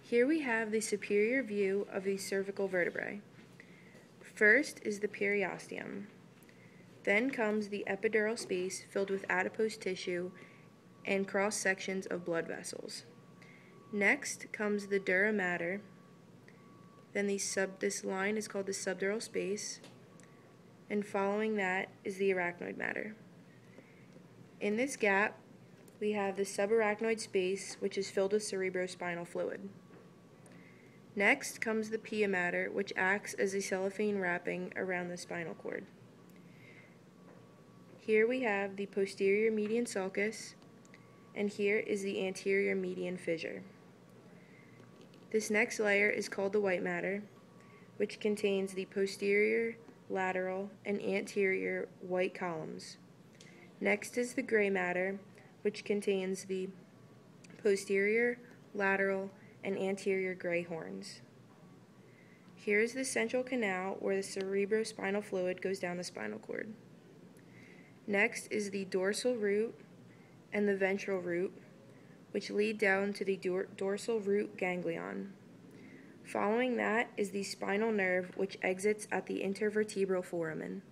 Here we have the superior view of the cervical vertebrae. First is the periosteum. Then comes the epidural space filled with adipose tissue and cross sections of blood vessels. Next comes the dura mater. Then this line is called the subdural space. And following that is the arachnoid mater. In this gap, we have the subarachnoid space, which is filled with cerebrospinal fluid. Next comes the pia mater, which acts as a cellophane wrapping around the spinal cord. Here we have the posterior median sulcus, and here is the anterior median fissure. This next layer is called the white matter, which contains the posterior, lateral, and anterior white columns. Next is the gray matter, which contains the posterior, lateral, and anterior gray horns. Here is the central canal where the cerebrospinal fluid goes down the spinal cord. Next is the dorsal root and the ventral root, which lead down to the dorsal root ganglion. Following that is the spinal nerve, which exits at the intervertebral foramen.